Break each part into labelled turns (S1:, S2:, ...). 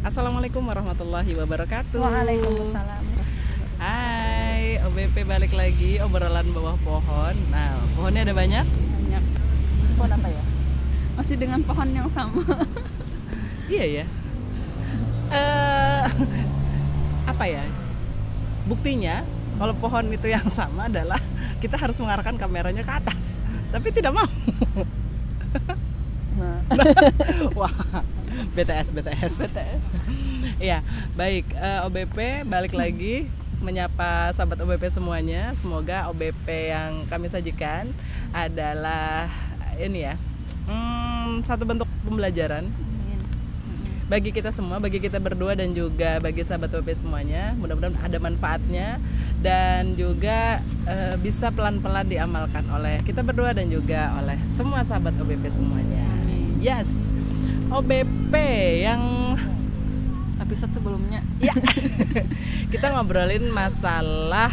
S1: Assalamualaikum warahmatullahi wabarakatuh.
S2: Waalaikumsalam.
S1: Hai, OBP balik lagi obrolan bawah pohon. Nah, pohonnya ada banyak?
S2: Banyak. Pohon apa ya? Masih dengan pohon yang sama.
S1: Iya ya. Eh, apa ya? Buktinya kalau pohon itu yang sama adalah kita harus mengarahkan kameranya ke atas. Tapi tidak mau.
S2: Nah,
S1: Wah, BTS.
S2: BTS.
S1: Iya, baik. OBP balik lagi menyapa sahabat OBP semuanya. Semoga OBP yang kami sajikan adalah ini ya, satu bentuk pembelajaran bagi kita semua, bagi kita berdua dan juga bagi sahabat OBP semuanya. Mudah-mudahan ada manfaatnya dan juga bisa pelan-pelan diamalkan oleh kita berdua dan juga oleh semua sahabat OBP semuanya. Yes, OBP yang
S2: Episode sebelumnya.
S1: ya kita ngobrolin masalah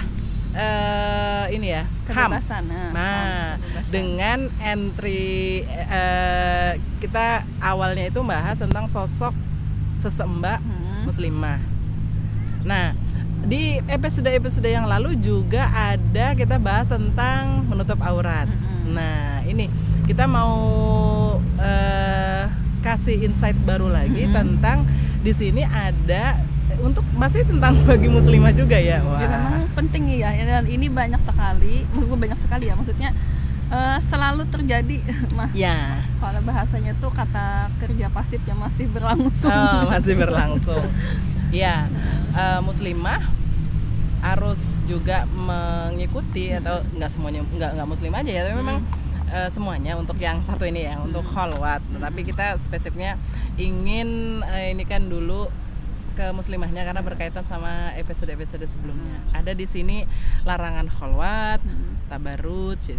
S1: ini ya, HAM.
S2: Kebebasan.
S1: Nah,
S2: Kebebasan.
S1: dengan entry kita awalnya itu bahas tentang sosok sesembah muslimah. Nah, di episode yang lalu juga ada kita bahas tentang menutup aurat. Nah, ini kita mau kasih insight baru lagi tentang di sini ada untuk masih tentang bagi muslimah juga ya. Wah.
S2: Ya memang penting ya, dan ini banyak sekali ya, maksudnya selalu terjadi mah.
S1: Ya.
S2: Kalau bahasanya tuh kata kerja pasif yang masih berlangsung.
S1: Masih berlangsung. Ya, muslimah harus juga mengikuti atau nggak semuanya, nggak muslim aja ya, tapi memang semuanya untuk yang satu ini ya, untuk kholwat. Tapi kita spesifiknya ingin ini kan dulu ke muslimahnya karena berkaitan sama episode-episode sebelumnya. Ada di sini larangan kholwat, tabarruj,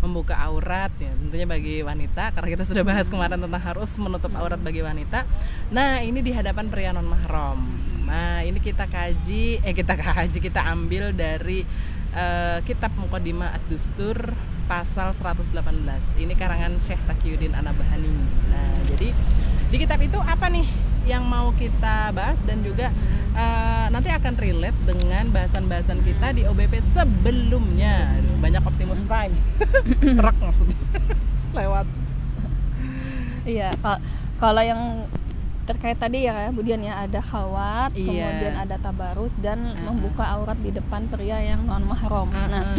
S1: membuka aurat ya, tentunya bagi wanita karena kita sudah bahas kemarin tentang harus menutup aurat bagi wanita. Nah, ini di hadapan pria non mahram. Nah, ini kita ambil dari kitab Muqaddimah Ad-Dustur pasal 118. Ini karangan Syekh Taqiyuddin An-Nabhani. Nah, jadi di kitab itu apa nih yang mau kita bahas dan juga nanti akan relate dengan bahasan-bahasan kita di OBP sebelumnya. Banyak Optimus Prime. Truk maksudnya. Lewat.
S2: Iya, kalau yang terkait tadi ya Budian ya, ada khalwat,
S1: Iya.
S2: kemudian ada tabarut dan membuka aurat di depan pria yang non mahram. Nah,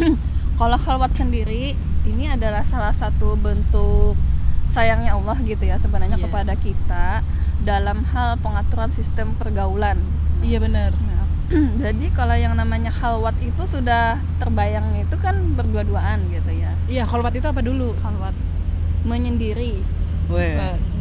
S2: kalau khalwat sendiri ini adalah salah satu bentuk sayangnya Allah gitu ya sebenarnya kepada kita dalam hal pengaturan sistem pergaulan.
S1: Iya benar.
S2: Nah, jadi kalau yang namanya khalwat itu sudah terbayang itu kan berdua-duaan gitu ya.
S1: Iya, kholwat itu apa dulu?
S2: Khalwat menyendiri,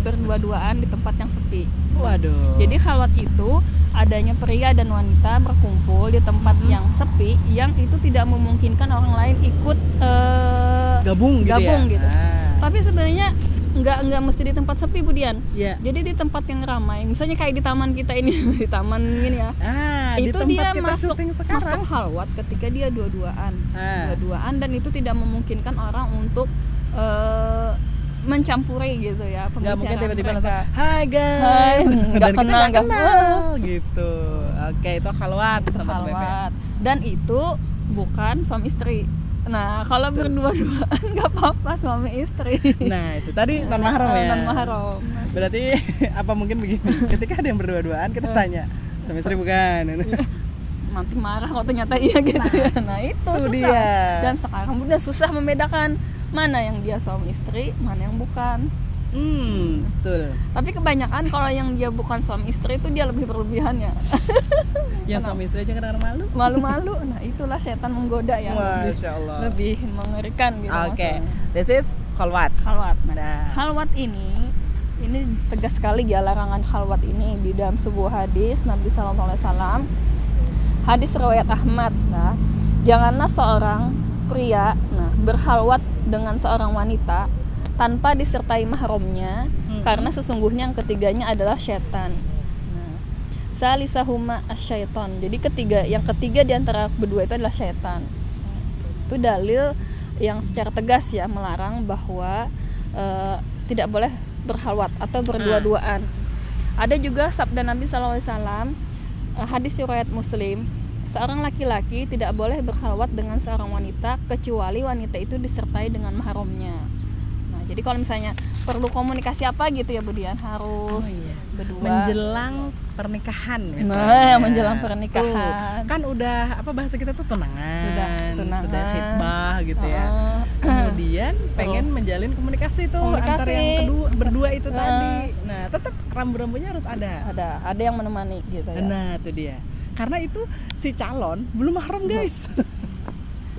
S2: berdua-duaan di tempat yang sepi.
S1: Waduh.
S2: Jadi khalwat itu adanya pria dan wanita berkumpul di tempat yang sepi, yang itu tidak memungkinkan orang lain ikut
S1: gabung gitu ya.
S2: Tapi sebenarnya nggak mesti di tempat sepi Budian.
S1: Iya.
S2: Jadi di tempat yang ramai, misalnya kayak di taman kita ini, di taman gini ya.
S1: Di
S2: Itu
S1: tempat
S2: dia
S1: kita syuting sekarang.
S2: masuk khalwat ketika dia dua-duaan dan itu tidak memungkinkan orang untuk mencampuri gitu ya
S1: Nggak
S2: pembicaraan
S1: mungkin tiba-tiba
S2: mereka.
S1: langsung Hai guys.
S2: Hai, nggak
S1: Dan kita
S2: kenal,
S1: nggak
S2: nggak
S1: kenal gitu. Oke, itu khalwat
S2: Itu
S1: sahabat OBP.
S2: khalwat. Dan itu bukan suami istri. Nah, kalau berdua-duaan nggak apa-apa suami istri.
S1: Nah, itu tadi non mahram ya.
S2: Non mahram.
S1: Berarti apa mungkin begini? Ketika ada yang berdua-duaan kita tanya, suami istri bukan?
S2: Nanti marah kalau ternyata iya gitu ya. Nah, itu susah.
S1: Dia.
S2: Dan sekarang udah susah membedakan mana yang dia suami istri, mana yang bukan.
S1: Betul.
S2: Tapi kebanyakan kalau yang dia bukan suami istri itu dia lebih berlebihan ya.
S1: Yang suami istri aja kadang-kadang malu.
S2: Malu-malu. Nah, itulah setan menggoda yang
S1: Masya Allah.
S2: lebih mengerikan gitu.
S1: Oke,
S2: maksudnya.
S1: this is khalwat.
S2: Khalwat.
S1: Nah.
S2: Khalwat ini tegas sekali ya larangan khalwat ini di dalam sebuah hadis Nabi sallallahu alaihi wasallam. Hadis riwayat Ahmad. Nah, janganlah seorang pria berkhalwat dengan seorang wanita tanpa disertai mahramnya, karena sesungguhnya yang ketiganya adalah syaitan. Salisahuma asyaiton. Jadi yang ketiga di antara berdua itu adalah syaitan. Itu dalil yang secara tegas ya melarang bahwa tidak boleh berkhalwat atau berdua-duaan. Ada juga sabda Nabi SAW, hadis riwayat Muslim, seorang laki-laki tidak boleh berkhalwat dengan seorang wanita kecuali wanita itu disertai dengan mahramnya. Nah, jadi kalau misalnya perlu komunikasi apa gitu ya Budian, harus berdua
S1: menjelang pernikahan
S2: Nah,
S1: misalnya.
S2: menjelang pernikahan.
S1: Kan udah apa bahasa kita tuh tunangan,
S2: Tunangan.
S1: sudah khitbah gitu ya. Kemudian pengen menjalin komunikasi tuh
S2: Komunikasi.
S1: antara yang kedua berdua itu tadi. Nah, tetap rambu-rambunya harus ada.
S2: ada yang menemani gitu ya.
S1: Nah, itu dia. Karena itu si calon belum mahram, guys.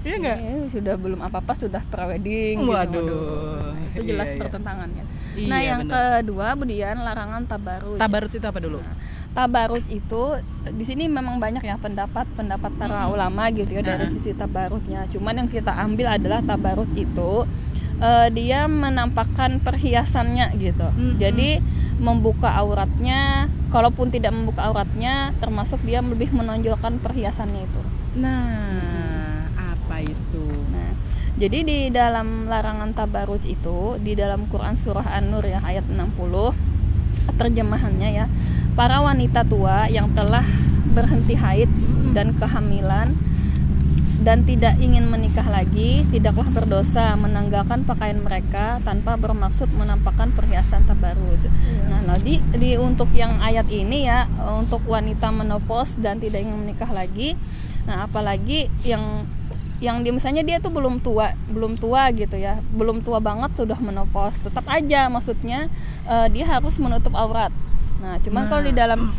S1: Iya enggak?
S2: Ini sudah belum apa-apa sudah prewedding gitu.
S1: Waduh.
S2: Itu jelas
S1: Iya.
S2: pertentangannya.
S1: Iya,
S2: Nah, yang
S1: benar.
S2: kedua Budian, larangan tabaruj.
S1: Tabaruj itu apa dulu?
S2: Tabaruj itu di sini memang banyak ya pendapat para ulama gitu ya dari sisi tabarujnya. Cuman yang kita ambil adalah tabaruj itu dia menampakkan perhiasannya gitu. Jadi membuka auratnya, kalaupun tidak membuka auratnya, termasuk dia lebih menonjolkan perhiasannya itu.
S1: Nah, apa itu?
S2: Nah, jadi di dalam larangan tabaruj itu di dalam Quran surah An-Nur ya ayat 60, terjemahannya ya, para wanita tua yang telah berhenti haid dan kehamilan dan tidak ingin menikah lagi, tidaklah berdosa menanggalkan pakaian mereka tanpa bermaksud menampakkan perhiasan tabaruj. Nah, di untuk yang ayat ini ya, untuk wanita menopause dan tidak ingin menikah lagi. Nah, apalagi yang dia misalnya dia tuh belum tua gitu ya, belum tua banget sudah menopause, tetap aja maksudnya dia harus menutup aurat. Nah, cuman kalau di dalam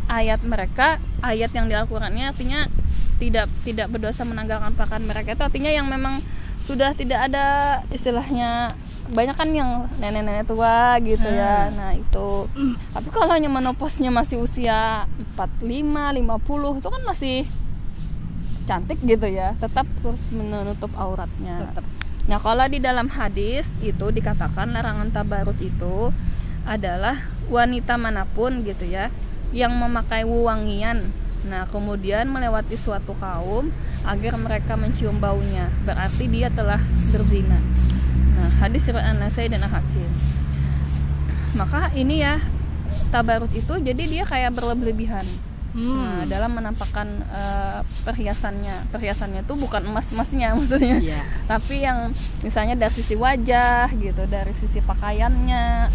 S2: ayat mereka, ayat yang di Al-Qur'annya artinya tidak berdosa menanggalkan pakaian mereka, itu artinya yang memang sudah tidak ada istilahnya, banyak kan yang nenek-nenek tua gitu ya. Nah, itu. Tapi kalau hanya menopause-nya masih usia 45, 50 itu kan masih cantik gitu ya, tetap harus menutup auratnya.
S1: Tetap.
S2: Nah, kalau di dalam hadis itu dikatakan larangan tabaruj itu adalah wanita manapun gitu ya yang memakai wewangian, nah kemudian melewati suatu kaum agar mereka mencium baunya, berarti dia telah berzina. Nah, hadis riwayat An-Nasai dan Al-Hakim. Maka ini ya, tabaruj itu jadi dia kayak berlebihan. Nah, dalam menampakkan perhiasannya tuh bukan emasnya maksudnya, tapi yang misalnya dari sisi wajah gitu, dari sisi pakaiannya.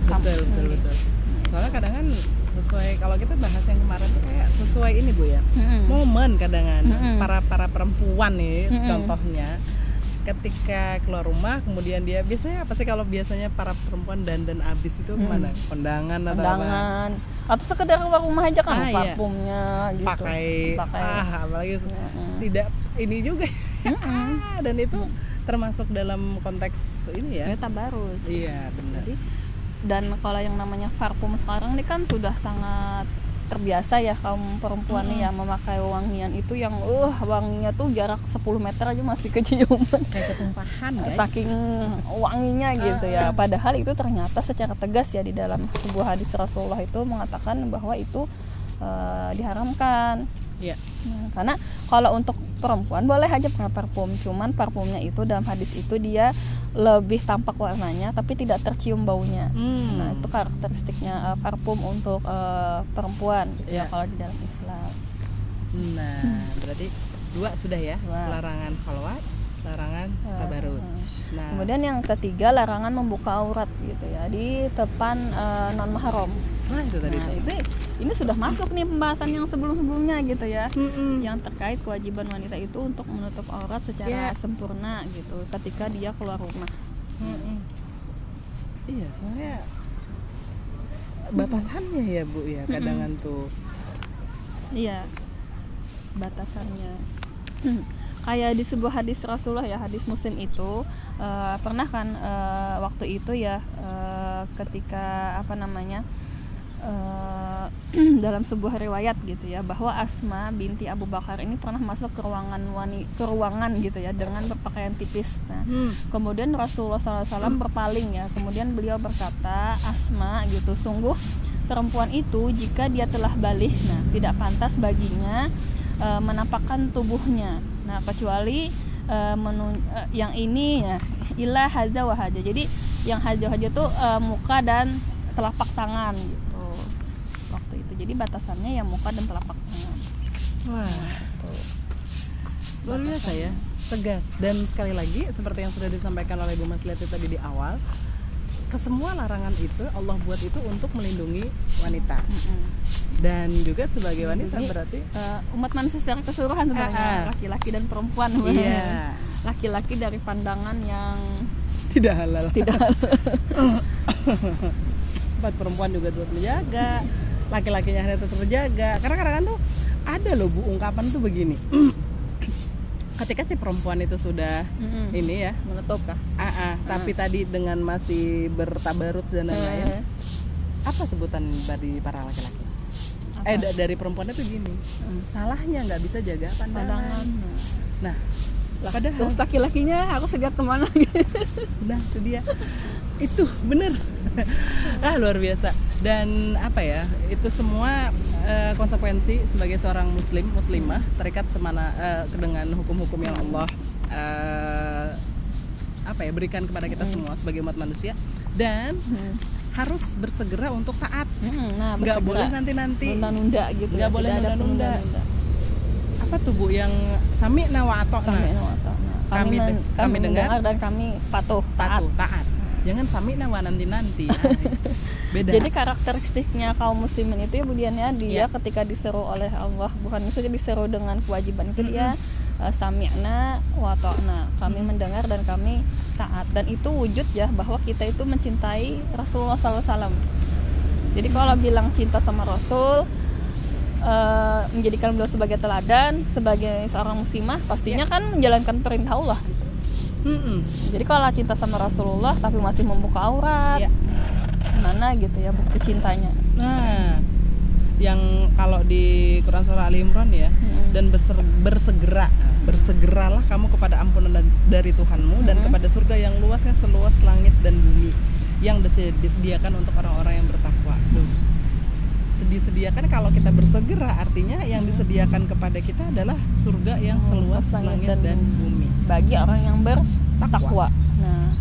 S1: Betul. Soalnya kadang kan sesuai, kalau kita bahas yang kemarin tuh kayak sesuai ini Bu ya, momen kadang para perempuan nih, contohnya ketika keluar rumah kemudian dia biasanya apa sih, kalau biasanya para perempuan dandan abis itu kemana? Kondangan atau apa?
S2: Atau sekedar keluar rumah aja kan parfumnya gitu.
S1: Pakai. Apalagi tidak ini juga. Dan itu termasuk dalam konteks ini ya.
S2: Tabaruj.
S1: Iya, benar.
S2: Jadi, dan kalau yang namanya parfum sekarang ini kan sudah sangat terbiasa ya kaum perempuan nih ya memakai wangian itu yang wanginya tuh jarak 10 meter aja masih kecium,
S1: kayak ketumpahan guys,
S2: saking wanginya gitu ya. Padahal itu ternyata secara tegas ya di dalam sebuah hadis Rasulullah itu mengatakan bahwa itu diharamkan.
S1: Iya.
S2: Nah, karena kalau untuk perempuan boleh aja pakai parfum, cuman parfumnya itu dalam hadis itu dia lebih tampak warnanya tapi tidak tercium baunya. Nah, itu karakteristiknya parfum untuk perempuan gitu ya kalau di dalam Islam.
S1: Nah, berarti dua sudah ya, larangan khalwat, larangan tabaruj. Nah,
S2: kemudian yang ketiga larangan membuka aurat gitu ya di depan non mahram.
S1: Nah, itu tadi.
S2: Ini sudah masuk nih pembahasan yang sebelum-sebelumnya gitu ya, yang terkait kewajiban wanita itu untuk menutup aurat secara sempurna gitu ketika dia keluar rumah.
S1: Iya, soalnya batasannya ya Bu ya, kadangan tuh.
S2: Iya, batasannya. Kayak di sebuah hadis Rasulullah ya, hadis Muslim itu pernah kan waktu itu ya ketika dalam sebuah riwayat gitu ya, bahwa Asma binti Abu Bakar ini pernah masuk ke ruangan gitu ya dengan berpakaian tipis. Nah, kemudian Rasulullah SAW berpaling ya, kemudian beliau berkata, Asma gitu, sungguh perempuan itu jika dia telah balik, nah tidak pantas baginya menampakkan tubuhnya, nah kecuali yang ini ya, ilah haza wa haja. Jadi yang haja tuh muka dan telapak tangan gitu waktu itu. Jadi batasannya ya muka dan telapak tangan.
S1: Wah, luar biasa ya, tegas. Dan sekali lagi seperti yang sudah disampaikan oleh Bu Masliati tadi di awal, kesemua larangan itu Allah buat itu untuk melindungi wanita. Dan juga sebagai wanita
S2: Jadi,
S1: berarti
S2: umat manusia secara keseluruhan sebenarnya, laki-laki dan perempuan sebenarnya.
S1: iya,
S2: Laki-laki dari pandangan yang
S1: tidak halal.
S2: tidak
S1: Buat perempuan juga turut menjaga, laki-lakinya harus terjaga. Karena kadang-kadang tuh ada loh Bu ungkapan tuh begini. Ketika si perempuan itu sudah ini ya
S2: menutup kah?
S1: tapi tadi dengan masih bertabarut dan lain-lain, apa sebutan dari para laki-laki? Dari perempuan itu gini, salahnya nggak bisa jaga pandangan. Nah, padahal
S2: Terus laki-lakinya harus lihat kemana gitu.
S1: nah itu dia, itu bener. Luar biasa. Dan apa ya, itu semua konsekuensi sebagai seorang muslimah terikat dengan hukum-hukum yang Allah berikan kepada kita semua sebagai umat manusia, dan harus bersegera untuk taat.
S2: Nah,
S1: Nggak boleh nanti-nanti,
S2: nunda-nunda gitu.
S1: nggak boleh
S2: Tidak ada
S1: nunda-nunda.
S2: penunda-nunda.
S1: Apa tuh Bu yang sami'na wa ata'na?
S2: Kami mendengar dan kami patuh taat.
S1: Jangan sami'na wa nanti-nanti. Beda.
S2: Jadi karakteristiknya kaum muslimin itu ya Budian ya, dia ketika diseru oleh Allah, bukan saja diseru dengan kewajiban itu, dia sami'na wa ta'na, kami mendengar dan kami taat. Dan itu wujud ya bahwa kita itu mencintai Rasulullah SAW. Jadi kalau bilang cinta sama Rasul, menjadikan beliau sebagai teladan, sebagai seorang muslimah, pastinya kan menjalankan perintah Allah. Jadi kalau cinta sama Rasulullah tapi masih membuka aurat, mana gitu ya bukti cintanya.
S1: Nah, yang kalau di Quran surah Ali Imran ya, dan bersegeralah kamu kepada ampunan dari Tuhanmu dan kepada surga yang luasnya seluas langit dan bumi, yang disediakan untuk orang-orang yang bertakwa. Disediakan, kalau kita bersegera artinya yang disediakan kepada kita adalah surga yang seluas langit dan bumi
S2: bagi orang yang bertakwa. Nah,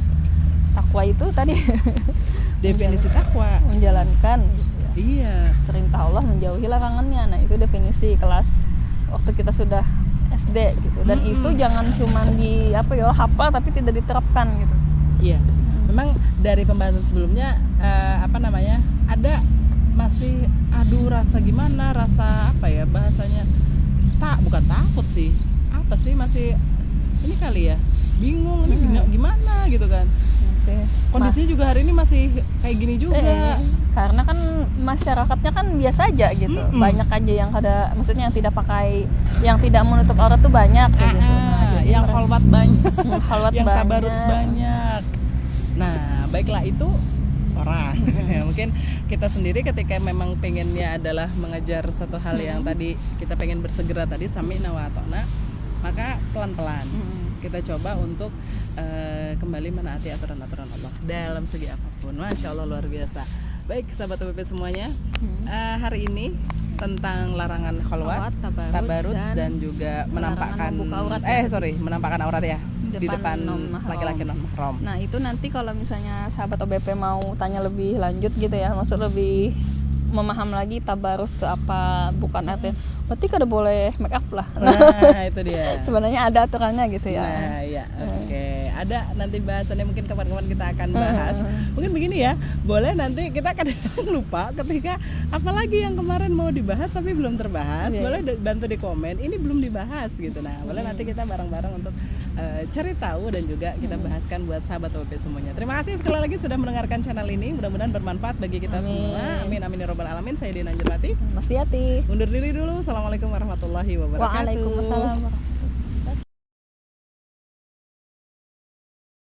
S2: takwa itu tadi
S1: definisi takwa,
S2: menjalankan gitu ya.
S1: Iya.
S2: Perintah Allah, menjauhi larangannya. Nah, itu definisi kelas waktu kita sudah SD gitu. Dan itu jangan cuma hafal tapi tidak diterapkan gitu.
S1: Iya. Memang dari pembahasan sebelumnya ada masih rasa gimana, rasa bahasanya bukan takut sih, masih ini kali ya, bingung ini gimana gitu kan. Kondisinya juga hari ini masih kayak gini juga.
S2: Karena kan masyarakatnya kan biasa aja gitu. Banyak aja yang maksudnya yang tidak menutup aurat tuh banyak kayak gitu. Nah,
S1: yang kholwat banyak, yang
S2: banyak.
S1: tabarut banyak. Nah, baiklah itu orang. Ya, mungkin kita sendiri ketika memang pengennya adalah mengejar satu hal yang tadi kita pengen bersegera tadi sami'na wa ata'na, maka pelan-pelan kita coba untuk kembali menaati aturan-aturan Allah dalam segi apapun. Masya Allah, luar biasa. Baik sahabat UPP semuanya, hari ini tentang larangan kholwat, tabarut dan juga menampakkan menampakkan aurat ya di depan laki-laki non mahram.
S2: Nah, itu nanti kalau misalnya sahabat OBP mau tanya lebih lanjut gitu ya, maksud lebih memaham lagi tabarus itu apa, bukan artinya berarti kada boleh make up lah.
S1: Nah, itu dia.
S2: Sebenarnya ada aturannya gitu ya.
S1: Nah, ya, oke. Ada nanti bahasannya mungkin kapan-kapan kita akan bahas. Mungkin begini ya, boleh nanti kita kadang lupa ketika apalagi yang kemarin mau dibahas tapi belum terbahas, boleh bantu di komen ini belum dibahas gitu. Nah, boleh nanti kita bareng-bareng untuk cari tahu dan juga kita bahaskan buat sahabat OP semuanya. Terima kasih sekali lagi sudah mendengarkan channel ini, mudah-mudahan bermanfaat bagi kita semua. Amin amin ya rabbal alamin. Saya Dina Anjurwati.
S2: Mas Diati.
S1: Undur diri dulu. Assalamualaikum warahmatullahi wabarakatuh.
S2: Waalaikumsalam.